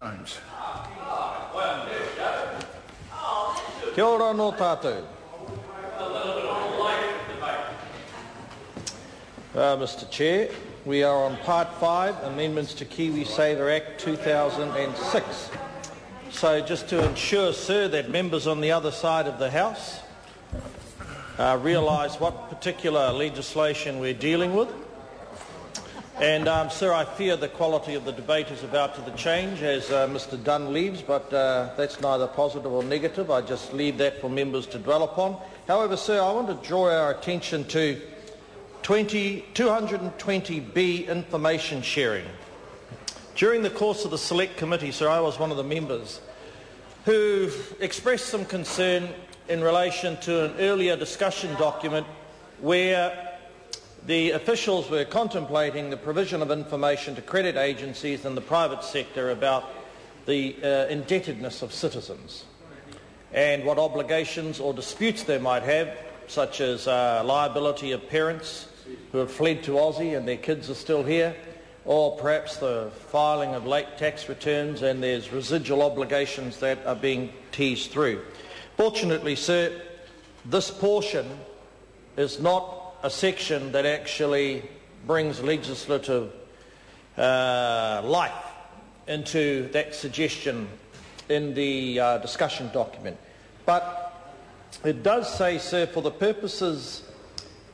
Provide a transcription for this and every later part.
Kia ora no tātou. Mr Chair, we are on Part 5, Amendments to KiwiSaver Act 2006. So just to ensure, sir, that members on the other side of the House realise what particular legislation we're dealing with. And, sir, I fear the quality of the debate is about to change as Mr Dunn leaves, but that's neither positive or negative. I just leave that for members to dwell upon. However, sir, I want to draw our attention to 220B, information sharing. During the course of the Select Committee, sir, I was one of the members who expressed some concern in relation to an earlier discussion document where the officials were contemplating the provision of information to credit agencies and the private sector about the indebtedness of citizens and what obligations or disputes they might have, such as liability of parents who have fled to Aussie and their kids are still here, or perhaps the filing of late tax returns and there's residual obligations that are being teased through. Fortunately, sir, this portion is not a section that actually brings legislative life into that suggestion in the discussion document. But it does say, sir, for the purposes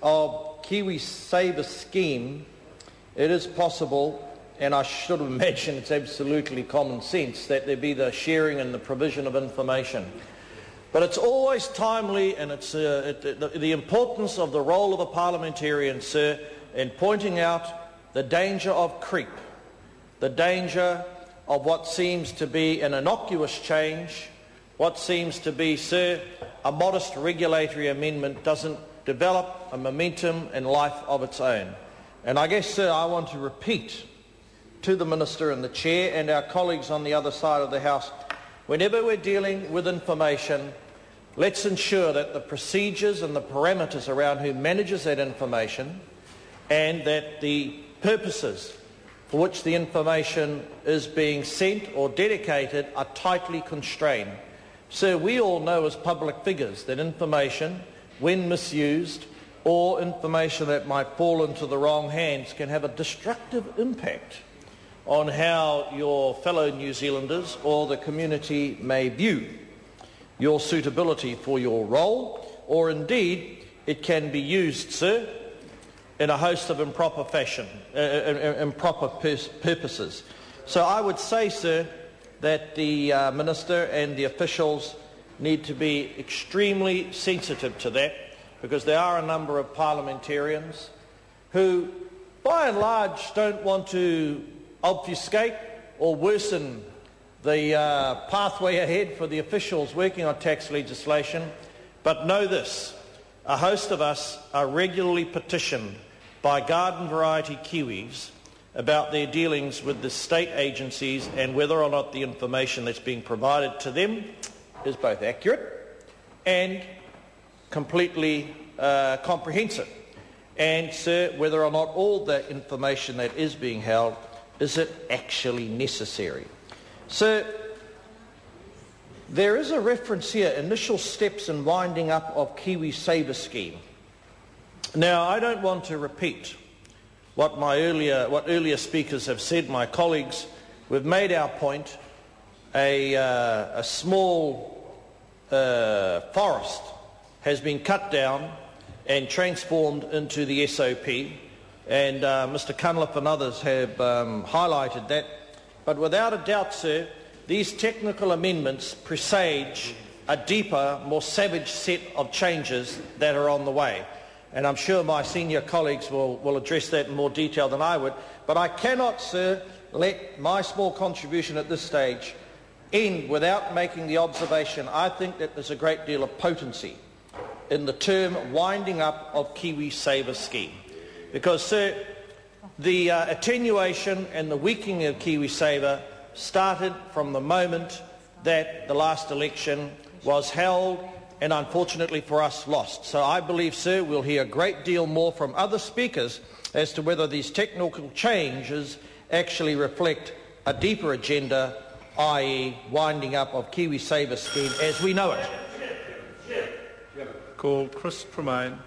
of KiwiSaver scheme, it is possible, and I should imagine it's absolutely common sense, that there be the sharing and the provision of information. But it's always timely, and it's the importance of the role of the parliamentarian, sir, in pointing out the danger of creep, the danger of what seems to be an innocuous change, what seems to be, sir, a modest regulatory amendment doesn't develop a momentum and life of its own. And I guess, sir, I want to repeat to the Minister and the Chair and our colleagues on the other side of the House, whenever we're dealing with information, let's ensure that the procedures and the parameters around who manages that information and that the purposes for which the information is being sent or dedicated are tightly constrained. Sir, we all know as public figures that information, when misused, or information that might fall into the wrong hands can have a destructive impact on how your fellow New Zealanders or the community may view your suitability for your role, or indeed it can be used, sir, in a host of improper purposes. So I would say, sir, that the Minister and the officials need to be extremely sensitive to that, because there are a number of parliamentarians who, by and large, don't want to obfuscate or worsen the pathway ahead for the officials working on tax legislation. But know this, a host of us are regularly petitioned by garden variety Kiwis about their dealings with the state agencies and whether or not the information that's being provided to them is both accurate and completely comprehensive. And, sir, whether or not all the information that is being held, is it actually necessary? So, there is a reference here, initial steps in winding up of KiwiSaver scheme. Now, I don't want to repeat what earlier speakers have said, my colleagues. We've made our point. A small forest has been cut down and transformed into the SOP, and Mr Cunliffe and others have highlighted that. But without a doubt, sir, these technical amendments presage a deeper, more savage set of changes that are on the way. And I'm sure my senior colleagues will address that in more detail than I would. But I cannot, sir, let my small contribution at this stage end without making the observation. I think that there's a great deal of potency in the term winding up of KiwiSaver scheme. Because, sir, the attenuation and the weakening of KiwiSaver started from the moment that the last election was held and, unfortunately for us, lost. So I believe, sir, we'll hear a great deal more from other speakers as to whether these technical changes actually reflect a deeper agenda i.e. winding up of KiwiSaver scheme as we know it. Call Chris Tremaine.